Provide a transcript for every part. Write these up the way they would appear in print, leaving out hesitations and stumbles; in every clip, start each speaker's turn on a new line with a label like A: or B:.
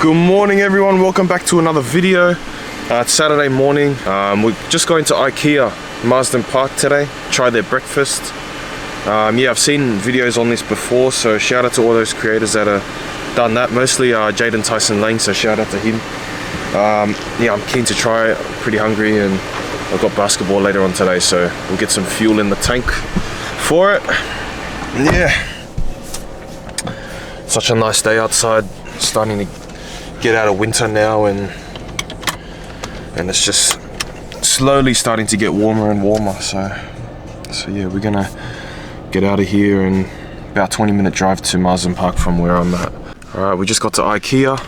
A: Good morning everyone, welcome back to another video. It's Saturday morning. We're just going to IKEA Marsden Park today, try their breakfast. Yeah, I've seen videos on this before, so shout out to all those creators that have done that. Mostly Jaden Tyson Lang, so shout out to him. Yeah, I'm keen to try it. I'm pretty hungry and I've got basketball later on today, so we'll get some fuel in the tank for it. Yeah, such a nice day outside. Starting to get out of winter now, and it's just slowly starting to get warmer and warmer. So yeah, we're gonna get out of here, and about 20-minute drive to Marsden Park from where I'm at. All right, we just got to IKEA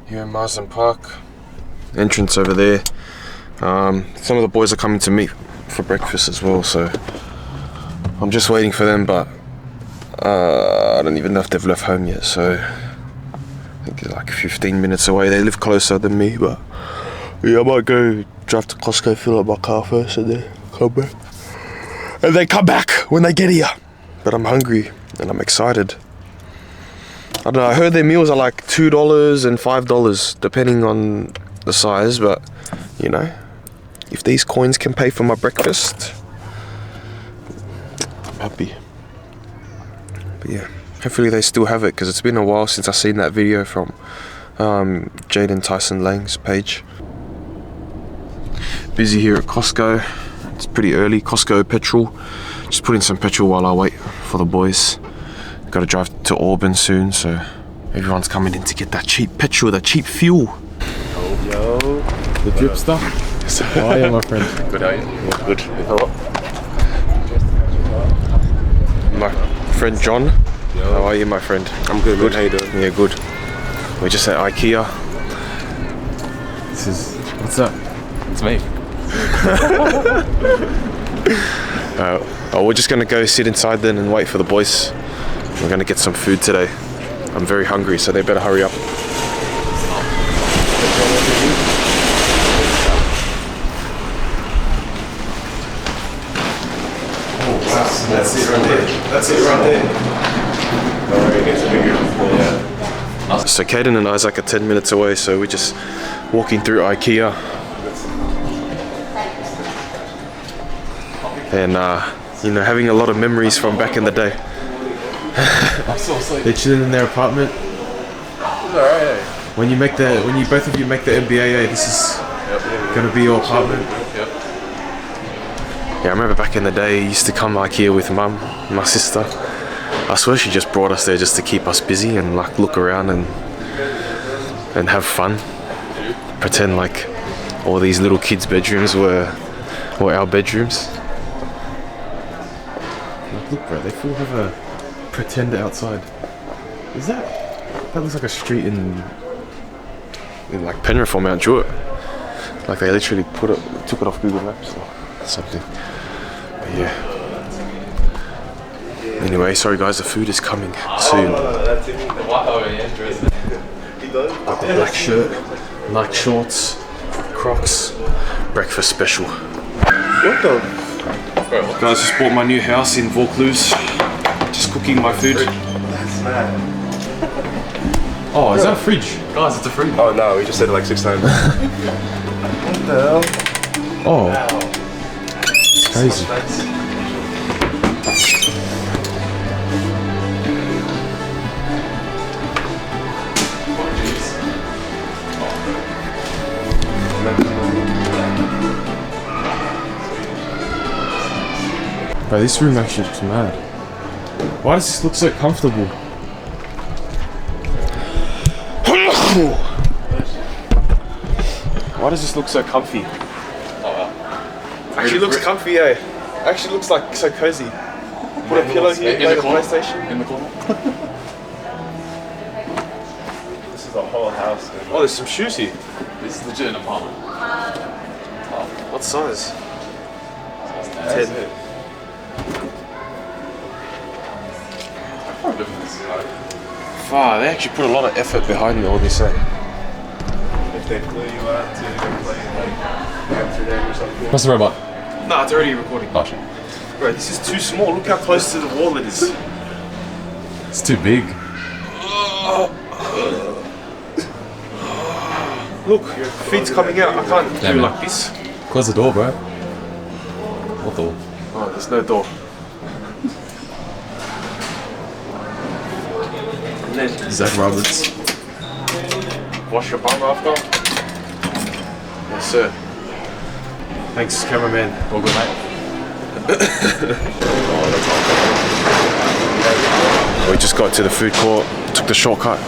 A: here in Marsden Park. Entrance over there. Some of the boys are coming to meet for breakfast as well, so I'm just waiting for them, but I don't even know if they've left home yet, so I think they're like 15 minutes away. They live closer than me, but yeah, I might go drive to Costco, fill up my car first, and then come back. And then come back when they get here. But I'm hungry and I'm excited. I don't know, I heard their meals are like $2 and $5 depending on the size, but you know, if these coins can pay for my breakfast, I'm happy. But yeah, hopefully they still have it, because it's been a while since I've seen that video from Jaden Tyson Lang's page. Busy here at Costco. It's pretty early. Costco petrol. Just put in some petrol while I wait for the boys. Got to drive to Auburn soon, so everyone's coming in to get that cheap petrol, that cheap fuel.
B: Yo, the drip stuff. How are you, my friend?
A: Good, how are you? Yeah, good. Hello. My friend John. Yo. How are you, my friend?
B: I'm good. Good. How you doing?
A: Yeah, good. We're just at IKEA.
B: This is, what's up? It's me.
A: We're just gonna go sit inside then and wait for the boys. We're gonna get some food today. I'm very hungry, so they better hurry up. That's it right there. That's it right there. So Caden and Isaac are 10 minutes away, so we're just walking through IKEA. And you know, having a lot of memories from back in the day. They're chilling in their apartment.
B: Alright.
A: When both of you make the MBA, this is gonna be your apartment. Yeah, I remember back in the day, I used to come IKEA with Mum, my sister. I swear she just brought us there just to keep us busy and like look around and have fun. Pretend like all these little kids' bedrooms were our bedrooms. Like, look, bro, they full have a pretend outside. That looks like a street in like Penrith or Mount Druitt. Like they literally took it off Google Maps or something. But yeah. Anyway, sorry guys, the food is coming soon. Got the black shirt, black shorts, Crocs, breakfast special. What the? Guys, just bought my new house in Vaucluse. Just cooking my food.
B: That's mad.
A: Oh, is that a fridge?
B: Guys, it's a fridge. Oh no, we just said it like 6 times. What the hell?
A: Oh. It's crazy. Bro, this room actually looks mad. Why does this look so comfortable? Why does this look so comfy? Oh wow. Actually looks comfy, eh? Actually looks like so cozy. Put a pillow here, play the PlayStation.
B: In the corner. This is a whole house, dude.
A: Oh, there's some shoes here.
B: This is legit an apartment.
A: What size?
B: 10.
A: Wow, they actually put a lot of effort behind all this, eh?
B: If they flew you out to go play in like Amsterdam or something.
C: What's the robot?
A: Nah, it's already recording.
C: Gotcha.
A: Bro, this is too small. Look how close to the wall it is.
C: It's too big.
A: Look, feet's coming out. I can't do
C: man.
A: like this.
C: Close the door, bro. What door?
A: Oh, there's no door. And then
C: Zach Roberts.
A: wash your bum after. Yes, sir. Thanks, cameraman.
C: All good, mate.
A: We just got to the food court, took the shortcut.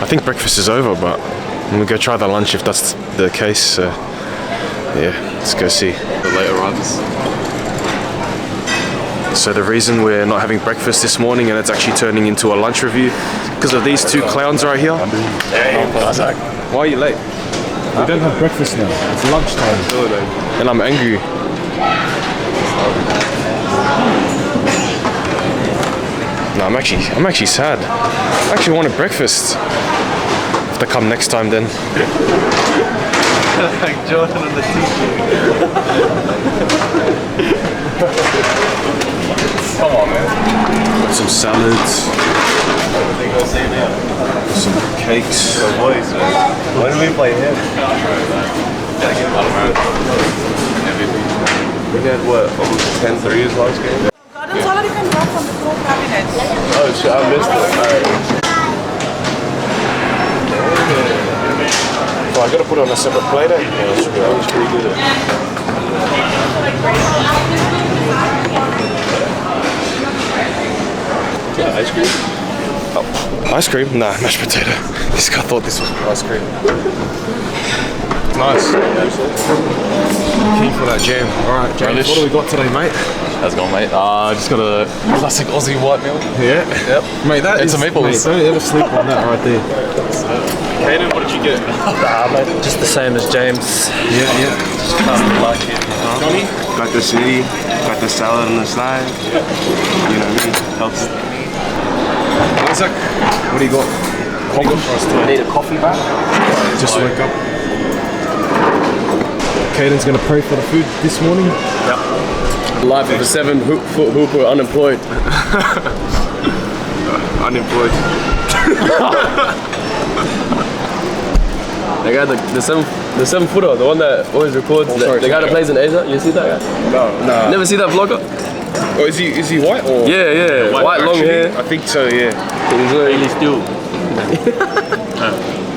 A: I think breakfast is over, but I'm gonna go try the lunch if that's the case. So, yeah, let's go see.
C: The late arrivals.
A: So the reason we're not having breakfast this morning and it's actually turning into a lunch review because of these two clowns right here. Why are you late?
B: We don't have breakfast now. It's lunchtime.
A: And I'm angry. No, I'm actually sad. I actually wanted breakfast. If they come next time, then.
B: Like Jordan on the t-shirt. Come on, man.
A: Got some salads, some cakes.
B: The voice, man. When do we play him? We had what, almost 10 threes last game?
D: Gardens already been brought from the floor cabinet.
B: Oh shit, I missed it. Alright.
A: Oh, I gotta put it on a separate plate. Yeah, that should be alright.
B: Pretty good. Ice cream?
A: Oh, ice cream? Nah, mashed potato. This guy thought this was ice cream. Nice. Keen for that jam. Alright, James,
C: Relish.
A: what do we got today, mate?
C: How's it going, mate? Just got a classic Aussie white meal.
A: Yeah?
C: Yep.
A: Mate, that
C: It's
A: is...
C: a maple.
A: Mate, don't ever sleep on that right there.
C: Kaden, what did you get?
E: Just the same as James.
A: Yeah, yeah.
C: Like it.
A: Johnny?
B: Got the city, got the salad on the side. You know what I mean? Helps.
A: Isaac, what do you got? What do you got for us today?
E: Need a coffee back?
A: Just wake up. Caden's gonna pray for the food this morning.
E: Life of a 7-foot hooper unemployed.
A: Unemployed.
E: The guy, the 7-footer, the one that always records, the guy that plays in Asia. You see that guy?
A: No.
E: Never see that vlogger?
A: Oh, is he white or?
E: Yeah. White long
A: Actually,
E: hair.
A: I think so, yeah.
E: He's really still.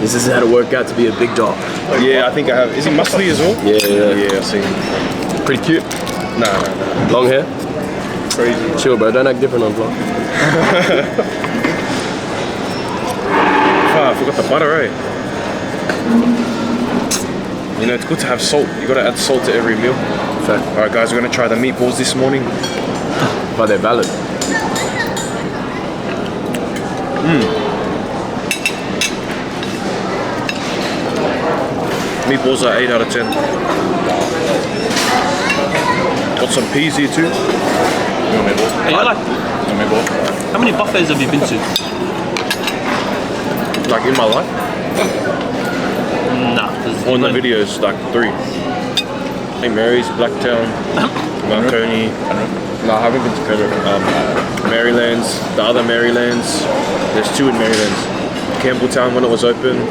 E: This is how to work out to be a big dog.
A: Yeah, I think I have. Is he muscly as well?
E: Yeah.
A: Yeah, I see him.
E: Pretty cute.
A: No.
E: Long hair.
A: Crazy.
E: Chill, bro. Don't act different on vlog.
A: I forgot the butter, eh? You know, it's good to have salt. You gotta add salt to every meal.
E: Fair.
A: Alright guys, we're gonna try the meatballs this morning.
E: But they're valid.
A: Meatballs are 8 out of 10. Got some peas here too.
F: Hey, how many buffets have you been to?
A: Like in my life.
F: Nah.
A: Or in the videos, like 3. St. Mary's, Blacktown, Marconi. No, I haven't been to Penrith. Marylands, the other Marylands. There's 2 in Marylands. Campbelltown when it was open.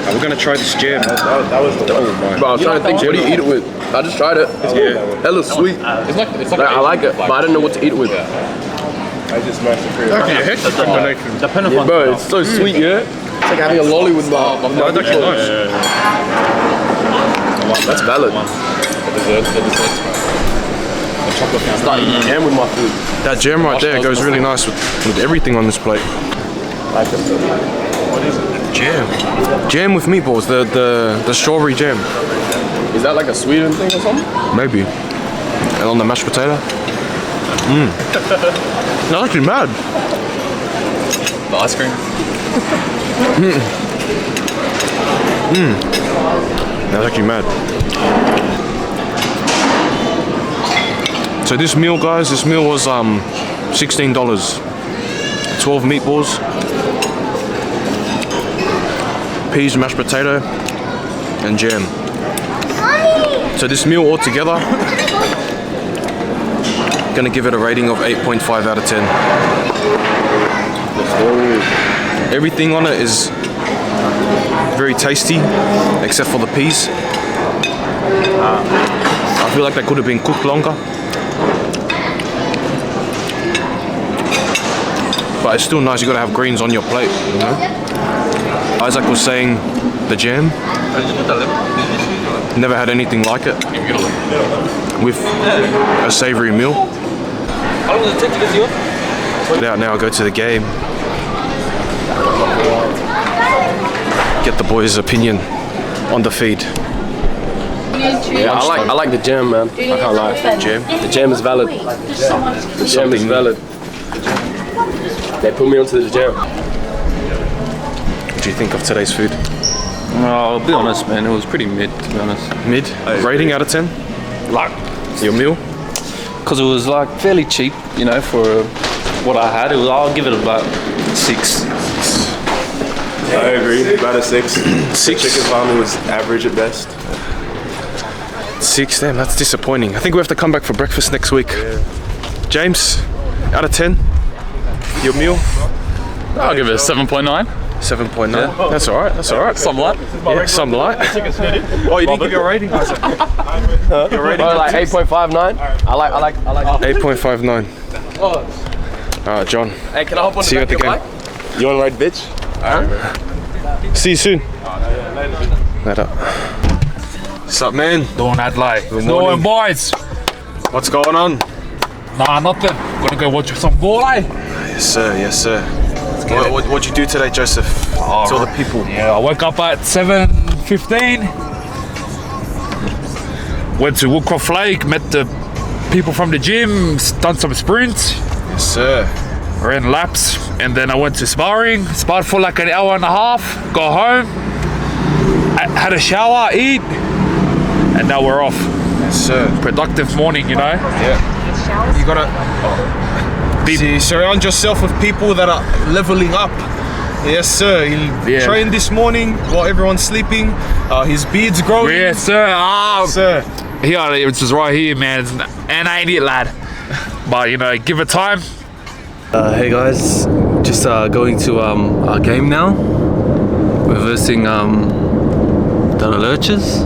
A: We're gonna try this jam.
B: That was the one.
A: Oh my.
E: Bro, I was trying to think, what do you eat it with? I just tried it.
A: Yeah.
E: Hella sweet.
C: It's like
E: I like it, but I don't know what to eat it with.
B: I just smashed the cream.
A: Actually, a hectic combination.
F: Depending
E: Yeah,
F: on
E: bro, it's so sweet, yeah? It's like having a lolly with my
A: That's actually nice.
E: That's valid.
C: The desserts, bro. The chocolate fountain.
E: It's like eating jam with my food.
A: That jam right there goes really nice with everything on this plate.
B: What is it?
A: Jam with meatballs, the strawberry jam.
E: Is that like a Sweden thing or something?
A: Maybe. And on the mashed potato. That's actually mad.
C: The ice cream.
A: That's actually mad. So this meal, guys, was $16. 12 meatballs, peas, mashed potato, and jam. So this meal altogether, gonna give it a rating of 8.5 out of 10. Everything on it is very tasty, except for the peas. I feel like they could have been cooked longer. But it's still nice, you gotta have greens on your plate, you know? Isaac was saying the jam. Never had anything like it. With a savoury meal.
E: How long does it take to get to you?
A: Get out now, go to the game. Get the boys' opinion on the feed.
E: Yeah, I like the jam, man. I can't lie.
A: Jam?
E: The jam is valid. The jam is valid. They put me onto the jam.
A: What do you think of today's food?
C: I'll be honest, man. It was pretty mid, to be honest.
A: Mid? Rating out of 10?
C: Like,
A: Your meal?
C: because it was like fairly cheap, you know, for what I had. I'll give it about 6.
B: I agree. About a 6.
A: 6?
B: Chicken salami was average at best.
A: 6, damn, that's disappointing. I think we have to come back for breakfast next week. Yeah. James, out of 10? Your meal?
C: I'll give it a 7.9.
A: 7.9. Yeah. That's alright, that's alright.
C: Some light.
A: Yeah, some light. Oh, you didn't give your rating? Your rating?
E: Oh, like 8.59. I like
A: 8.59. Alright, John.
E: Hey, can I hop on
A: See you at the game.
B: You want to ride bitch?
A: See you soon. Later. What's up, man?
G: Doing Adelaide.
A: Good
G: Doing
A: morning.
G: boys.
A: What's going on?
G: Nah, nothing. Gonna go watch some ball, eh?
A: Yes, sir. Yes, sir. What'd you do today, Joseph? Tell the people.
G: Yeah, I woke up at 7:15. Went to Woodcroft Lake, met the people from the gym, done some sprints,
A: Yes, sir.
G: ran laps, and then I went to sparring. Sparred for like an hour and a half, got home, I had a shower, eat, and now we're off.
A: Yes, sir.
G: Productive morning, you know?
A: Yeah. You gotta surround yourself with people that are leveling up. Yes, sir. He trained this morning while everyone's sleeping. His beard's growing.
G: Yes, sir.
A: Sir.
G: Here, it's just right here, man. And I ain't it, lad. But, you know, give it time.
E: Hey guys, just going to our game now. We're versing the Lurchers.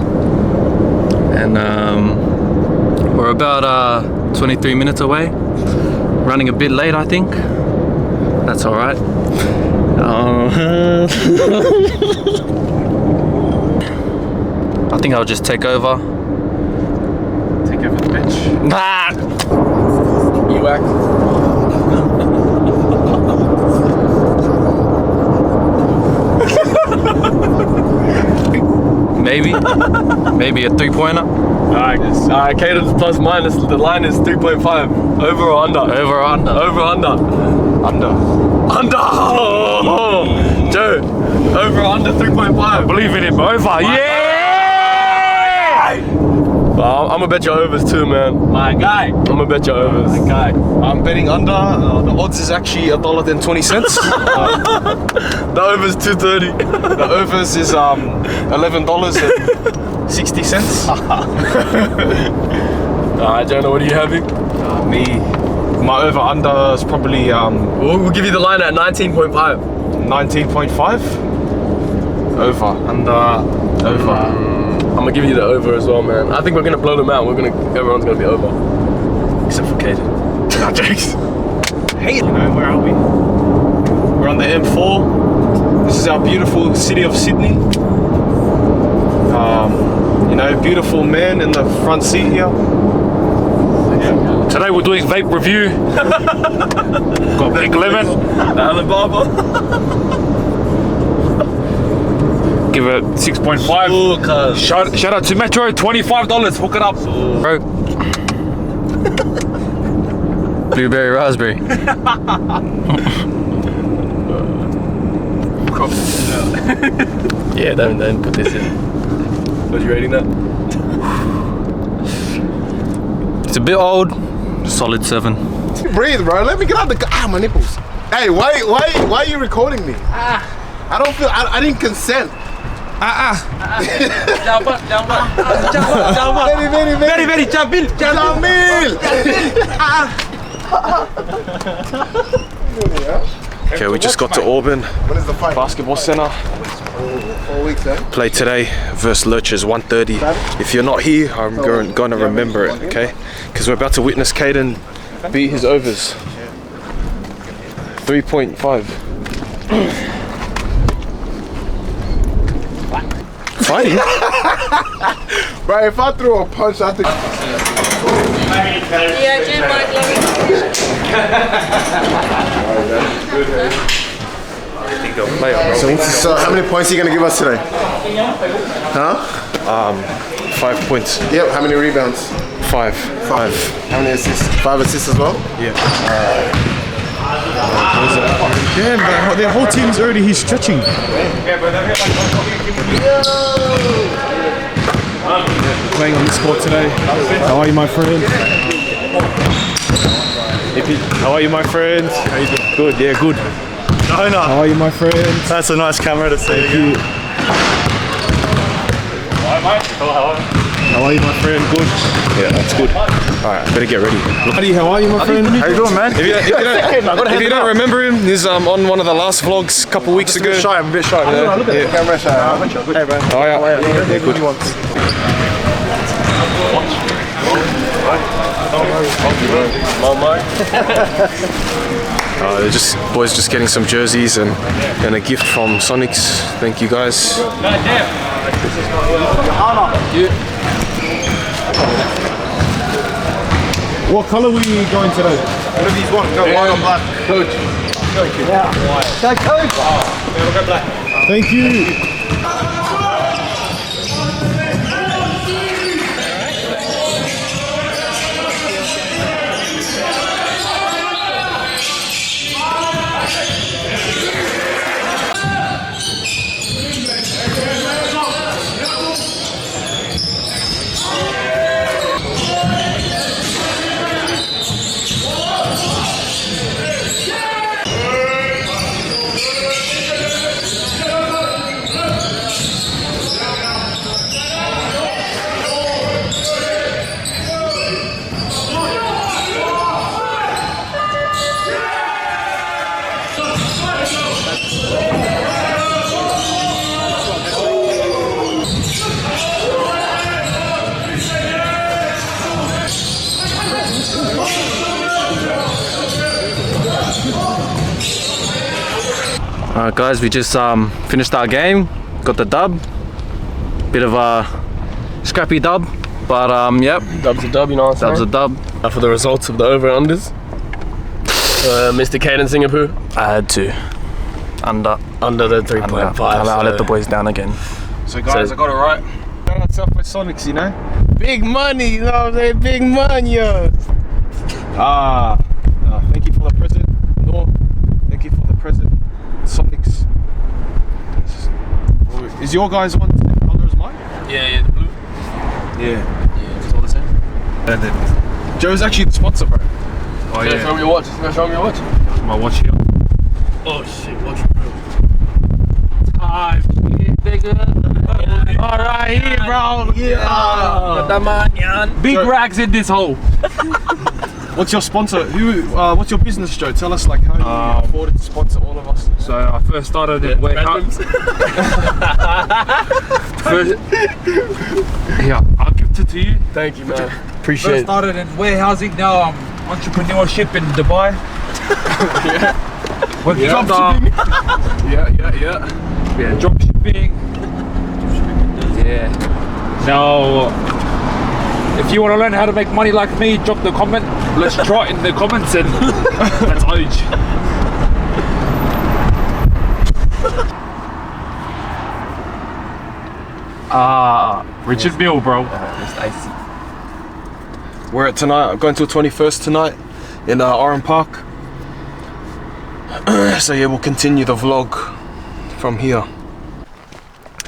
E: And we're about 23 minutes away. Running a bit late, I think. That's all right. I think I'll just take over.
A: Take over the pitch.
E: Nah! You act. Maybe a 3-pointer. Alright, Cadence plus minus. The line is 3.5. Over or under? Over or under? Over or under?
A: Under.
E: Under! Oh, Joe, over or under 3.5?
G: Believe in him, over. Yeah!
E: I'm gonna bet your overs too, man.
G: My guy.
E: I'm gonna bet your overs.
G: My guy.
A: I'm betting under. The odds is actually $1.20.
E: The overs 230.
A: The overs is $11.60.
E: Alright, Jonah, what are you having?
A: Me. My over under is probably
E: We'll give you the line at 19.5.
A: 19.5. Over. Under. Over.
E: I'm gonna give you the over as well, man. I think we're gonna blow them out. Everyone's gonna be over. Except for Caden.
A: Nah, jokes. Hey, you know, where are we? We're on the M4. This is our beautiful city of Sydney. You know, beautiful man in the front seat here.
G: Today we're doing vape review. Got Big Lemon.
E: Alibaba.
G: Give it 6.5. Shout out to Metro, $25. Hook it up.
E: Bro. Blueberry raspberry. Yeah, don't put this in. What are you rating that? It's a bit old. Solid 7.
B: Breathe, bro. Let me get out the. My nipples. Hey, why are you recording me? I don't feel. I didn't consent.
E: Very, Jamil.
A: Okay, we just got to Auburn
B: When is the fight?
A: Basketball Center.
B: 4 weeks, eh?
A: Play today versus Lurchers 1:30. If you're not here, I'm going to remember it, okay? Because we're about to witness Caden beat his overs. 3.5. Fighting?
B: Bro, if I threw a punch, I think.
D: Yeah, Jim might love it.
B: So how many points are you gonna give us today? Huh?
A: 5 points.
B: Yep. How many rebounds?
A: 5.
B: How many assists? 5 assists as well?
A: Yeah.
H: Damn, but their whole team's already he's stretching. Playing on this court today. How are you, my friend? How are you, my friend? How you doing? Good, yeah, good.
I: No, no.
H: How are you, my friend?
I: That's a nice camera to see again.
H: How are you, my friend? Good.
A: Yeah, that's good. Alright, better get ready.
H: Buddy, how are you, my friend?
I: How you doing, man?
A: If you don't remember him, he's on one of the last vlogs a couple weeks ago.
I: I'm a bit shy.
B: Look at the camera shot.
I: Hey, man.
A: Oh yeah.
B: Yeah, good.
A: They're boys just getting some jerseys and a gift from Sonics. Thank you guys.
H: What color were you going today?
B: Whatever you want. Go white or black.
H: Coach. Thank you.
E: Alright guys, we just finished our game, got the dub. Bit of a scrappy dub, but yep.
J: Dub's a dub, you know what I'm saying?
E: Dub's a dub.
J: For the results of the over-unders, Mr. Caden Singapore.
E: I had to. Under
J: the 3.5.
E: I let the boys down again.
A: So guys, I got it right. Shout out Southwest Sonics, you know?
J: Big money, you know what I'm saying? Big money, yo.
A: Thank you for the present. No, thank you for the present. Sonics. Is your guys one the same color as mine?
F: Yeah, the blue.
A: Yeah.
F: Yeah, it's all the same.
A: And then Joe's actually the sponsor, bro.
F: Oh yeah. Show me your watch. Show me your watch.
A: My watch here.
F: Oh shit, watch bro. Time, nigga. Alright, here, bro. Yeah. Big racks in this hole.
A: What's your sponsor? What's your business, Joe? Tell us like how you afforded to sponsor all of us.
G: So I first started in warehouse. Yeah, I'll give it to you.
J: Thank you, man.
G: First
J: Appreciate it.
G: started in warehousing, now I'm entrepreneurship in Dubai. With dropshipping. Yeah, dropshipping. Yeah. Now, if you want to learn how to make money like me, drop the comment. Let's try it in the comments and that's age. Richard Mill, bro.
A: We're at tonight. I'm going to 21st tonight in Oran Park. So yeah, we'll continue the vlog from here.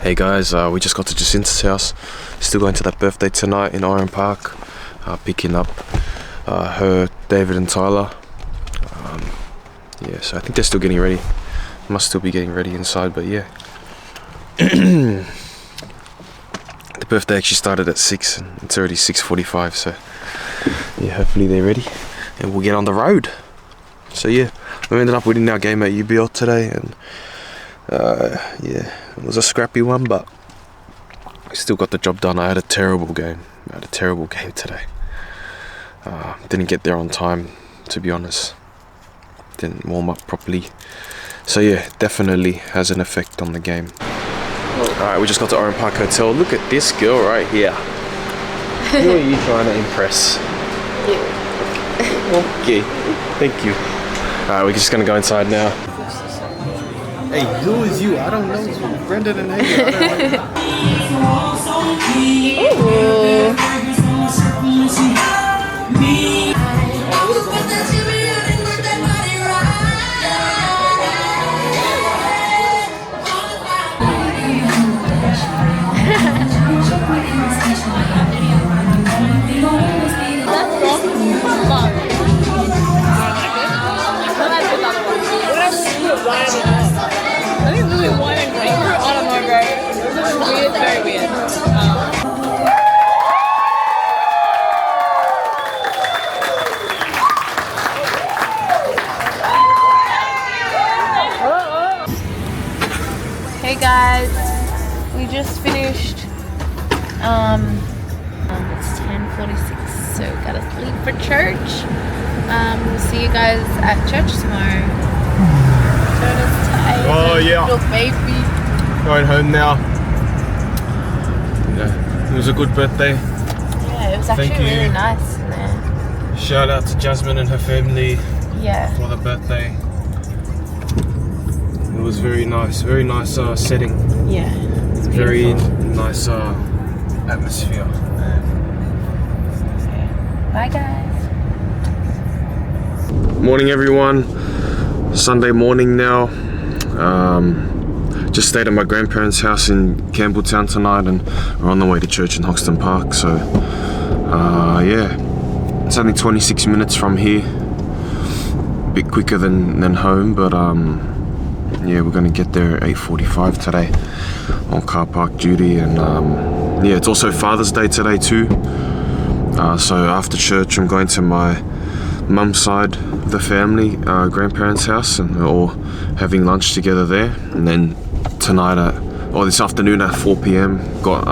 A: Hey guys, we just got to Jacinta's house. Still going to that birthday tonight in Oran Park. Picking up her, David and Tyler. Yeah, so I think they're still getting ready. Must still be getting ready inside, but yeah. The birthday actually started at 6 and it's already 6:45, so yeah, hopefully they're ready and we'll get on the road. So yeah, we ended up winning our game at UBL today, and yeah, it was a scrappy one, but we still got the job done. I had a terrible game. Today. Didn't get there on time, to be honest. Didn't warm up properly. So yeah, definitely has an effect on the game. Alright, we just got to Oran Park Hotel. Look at this girl right here. Who are you trying to impress?
K: You.
A: Okay, thank you. Alright, we're just gonna go inside now. Hey, who is you? I don't know you. Brendan and Hager.
K: Hey guys, we just finished. It's 10:46, so gotta leave for church. We'll see you guys at church tomorrow. Jonah's tired.
A: Oh yeah.
K: Little baby.
A: Going home now. Yeah, it was a good birthday.
K: Yeah, it was actually really nice in there.
A: Shout out to Jasmine and her family.
K: Yeah.
A: For the birthday. It was very nice setting.
K: Yeah. It's
A: very nice atmosphere.
K: Bye guys.
A: Morning everyone. Sunday morning now. Just stayed at my grandparents' house in Campbelltown tonight, and we're on the way to church in Hoxton Park. So yeah, it's only 26 minutes from here. A bit quicker than home, but yeah, we're gonna get there at 8:45 today on car park duty, and yeah, it's also Father's Day today too. So after church, I'm going to my mum's side of the family, grandparents' house, and we're all having lunch together there. And then tonight this afternoon at 4 p.m. got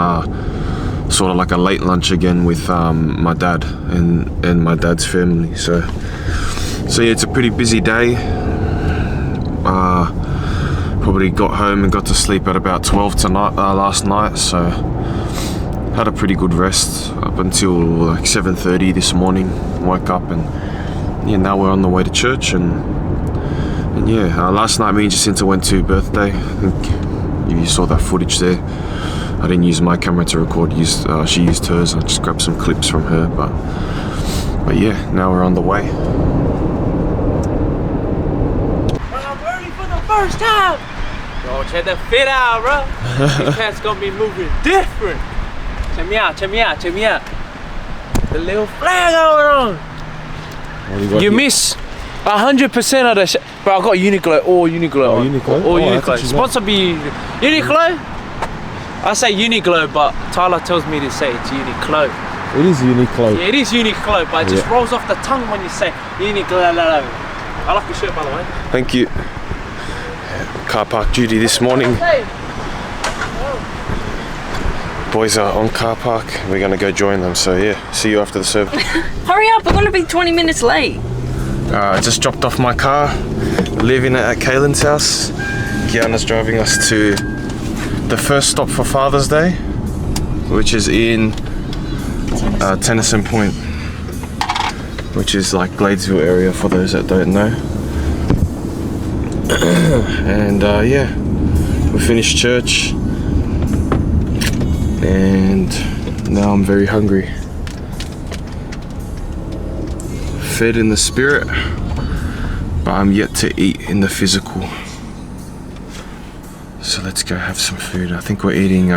A: sort of like a late lunch again with my dad and my dad's family. So yeah, it's a pretty busy day. Probably got home and got to sleep at about 12 tonight, last night, so had a pretty good rest up until like 7:30 this morning. Woke up, and yeah, now we're on the way to church, and yeah, last night me and Jacinta went to birthday. I think you saw that footage there. I didn't use my camera to record, she used hers. I just grabbed some clips from her, but yeah, now we're on the way.
L: I'm early for the first time. Bro, check that fit out, bro. This cat's gonna be moving different. Check me out. The little flag going on. You miss 100% of the shit. Bro, I got Uniqlo, all Uniqlo. All Uniqlo. Sponsor me, Uniqlo? I say Uniqlo, but Tyler tells me to say it's Uniqlo.
A: It is Uniqlo.
L: Yeah, it is Uniqlo, but it just rolls off the tongue when you say Uniqlo. I like your shirt, by the way.
A: Thank you. Car park duty this morning. Boys are on car park. We're gonna go join them. So yeah, see you after the service.
M: Hurry up! We're gonna be 20 minutes late.
A: I just dropped off my car, leaving it at Kaylin's house. Kiana's driving us to the first stop for Father's Day, which is in Tennyson Point, which is like Gladesville area for those that don't know. And yeah, we finished church, and now I'm very hungry. Fed in the spirit, but I'm yet to eat in the physical. So let's go have some food. I think we're eating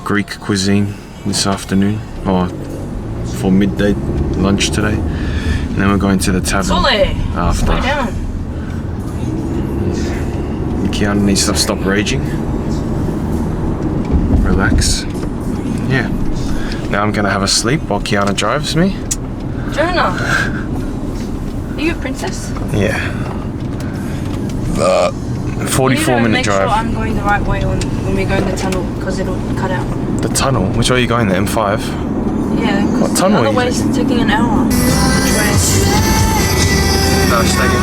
A: Greek cuisine this afternoon, or for midday lunch today. And then we're going to the tavern after. Kiana needs to stop raging. Relax. Yeah. Now I'm gonna have a sleep while Kiana drives me.
M: Jonah. Are you a princess?
A: Yeah. 44-minute drive.
M: Make sure I'm going the right way when we go in the tunnel, because it'll cut out.
A: The tunnel? Which way are you going? The M5?
M: Yeah,
A: what tunnel
M: the other way is taking an hour. Which way?
A: No, stay here.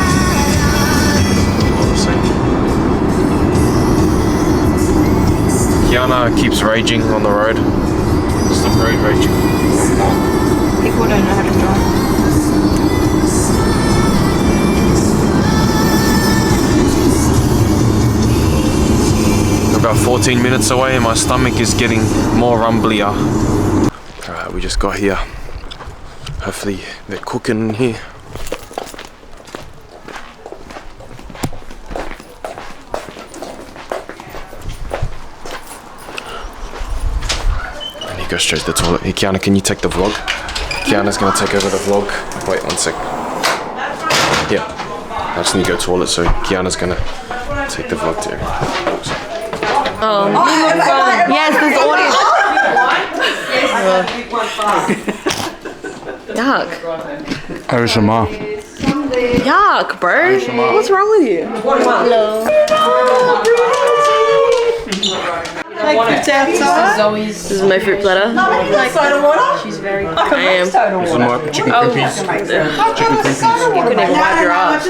A: Kiana keeps raging on the road. Stop road raging.
M: People don't know how to drive.
A: We're about 14 minutes away and my stomach is getting more rumblier. Alright, we just got here. Hopefully they're cooking in here. I need to go straight to the toilet. Hey Kiana, can you take the vlog? Kiana's gonna take over the vlog. Wait 1 sec. Yeah. I just need to go to the toilet, so Kiana's gonna take the vlog too.
M: Yes, there's audio. Yuck.
H: ASMR.
M: Yuck, bro. What's wrong with you? Hello. This is my fruit platter. She's very. I am.
H: This is my chicken crimpies. Chicken crimpies.
M: You couldn't even wipe your ass.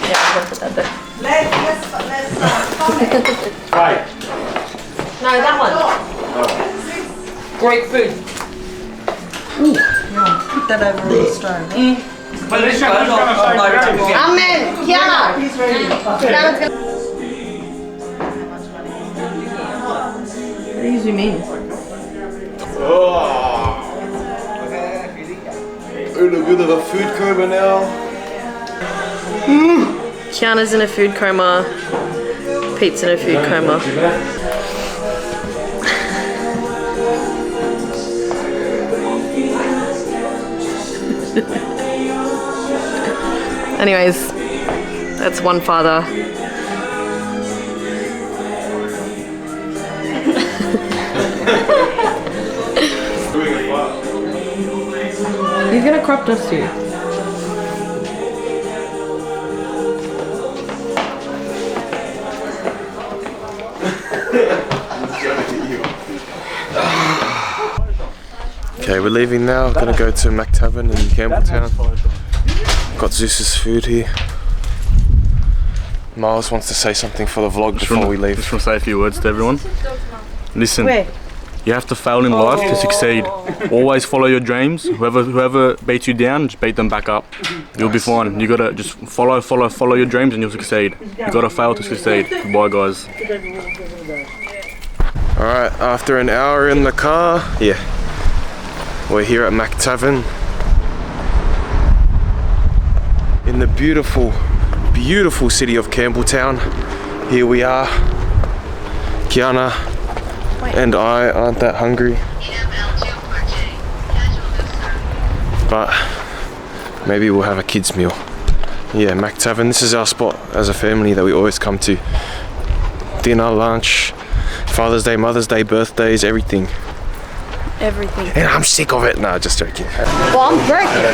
M: Yeah, I'm gonna put that there.
G: Right.
M: No, that one. Great food.
D: Put that over the stone.
M: Amen. Kiana. Kiana's gonna. What do you zoom in?
A: In a bit of a food coma now.
M: Kiana's in a food coma. Pete's in a food coma. Anyways, that's one father. He's gonna crop dust you.
A: Okay, we're leaving now. Gonna go to Mac Tavern in Campbelltown. Got Zeus's food here. Miles wants to say something for the vlog before we leave.
I: Just want to say a few words to everyone. Listen, you have to fail in life to succeed. Always follow your dreams. Whoever beats you down, just beat them back up. You'll be fine. You gotta just follow your dreams and you'll succeed. You gotta fail to succeed. Goodbye, guys.
A: Alright, after an hour in the car, we're here at Mac Tavern in the beautiful, beautiful city of Campbelltown. Here we are. Kiana and I aren't that hungry, but maybe we'll have a kids meal. Yeah, Mac Tavern, this is our spot as a family that we always come to. Dinner, lunch, Father's Day, Mother's Day, birthdays, everything.
M: Everything.
A: And I'm sick of it. Nah, just joking.
M: Well, I'm breaking.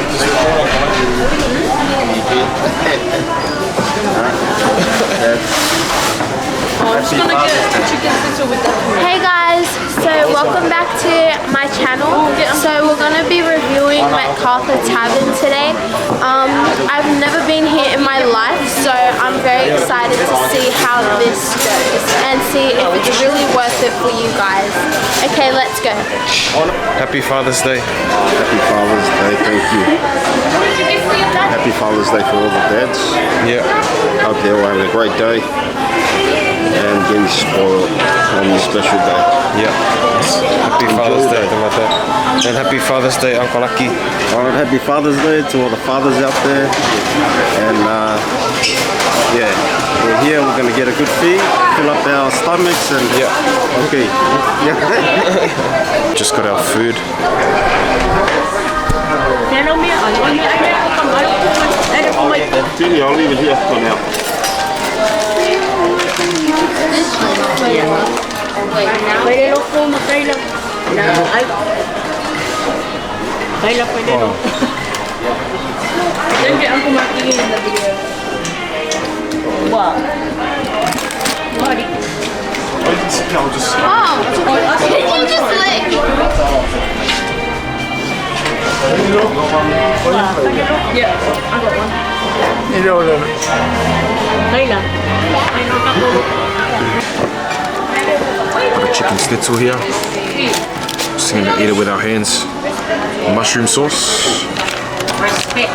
M: I'm just gonna get a chicken schnitzel with that.
K: Hey guys, so welcome back to my channel. So we're gonna be reviewing MacArthur Tavern today. I've never been here in my life, so I'm very excited to see how this goes and see if it's really worth it for you guys. Okay, let's go.
A: Happy Father's Day.
B: Happy Father's Day, thank you. Happy Father's Day for all the dads.
A: Yeah.
B: Hope they're all having a great day and getting spoiled on this special day.
A: Yeah. Happy Father's Day, and Happy Father's Day, Uncle Lucky.
B: Alright, happy Father's Day to all the fathers out there. And we're here, we're going to get a good feed, fill up our stomachs and okay.
A: Just got our food.
B: I'll leave it here for now.
M: Don't get Uncle Marky in the video. What? What?
B: I'll just.
K: Oh, did you just lick?
M: Yeah, I got one.
B: You know what?
M: Later.
A: Got a chicken schnitzel here. Just gonna eat it with our hands. Mushroom sauce.
M: Respect.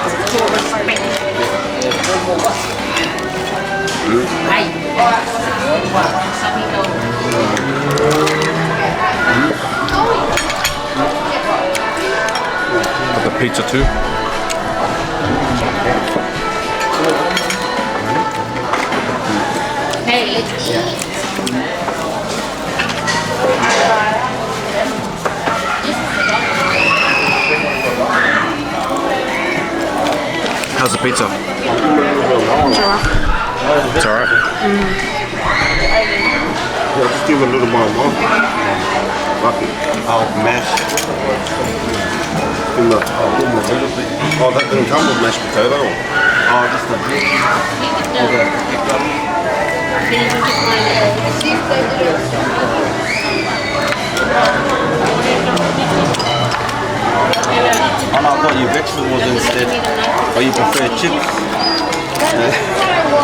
A: Got the pizza too.
K: Hey, let's eat.
A: How's the pizza? It's alright.
B: Yeah, just give it a little more. Oh, mash. Oh, that didn't come with mashed potato. Oh, just the
N: Oh no, I've got your vegetables instead. Or you prefer chips?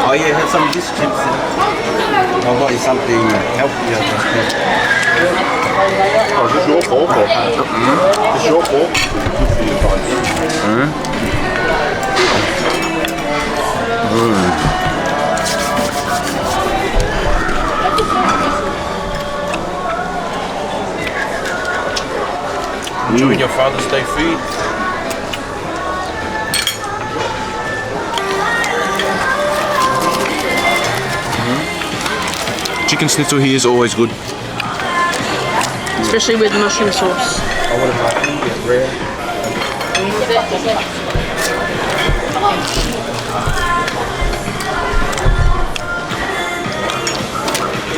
N: Oh yeah, have some of these chips. I've got you something healthier.
B: Oh, is this your pork? Or? Is this your pork?
N: Enjoying your Father's Day food?
A: Chicken schnitzel here is always good.
M: Especially with mushroom sauce.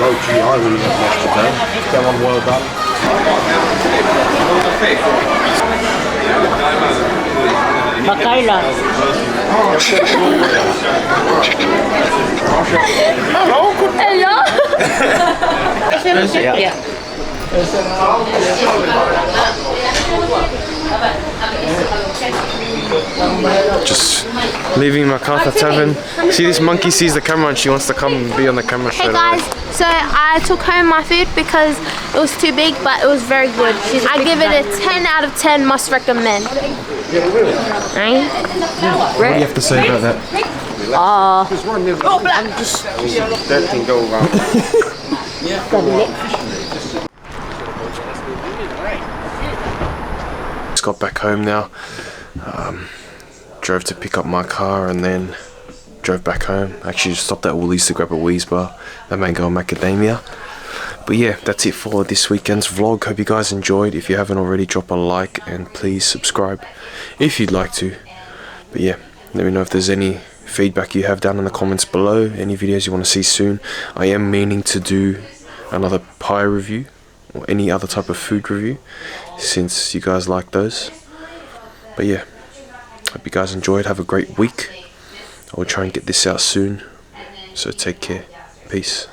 B: Oh, gee, I really love mashed potato. That one well done.
M: Bakaila.
B: Hello.
M: Hello. Yeah.
A: Just leaving MacArthur Tavern. See, this monkey sees the camera and she wants to come and be on the camera straight
K: Hey guys, so I took home my food because it was too big, but it was very good. I give it a 10 out of 10, must recommend. Right?
A: What do you have to say about that?
B: That can go around.
A: Just got back home now. Drove to pick up my car and then drove back home. Actually just stopped at Woolies to grab a Wheeze bar, a mango and macadamia. But yeah, that's it for this weekend's vlog. Hope you guys enjoyed. If you haven't already, drop a like and please subscribe if you'd like to. But yeah, let me know if there's any feedback you have down in the comments below, any videos you want to see soon. I am meaning to do another pie review or any other type of food review since you guys like those. But yeah, hope you guys enjoyed. Have a great week. I will try and get this out soon, so take care. Peace.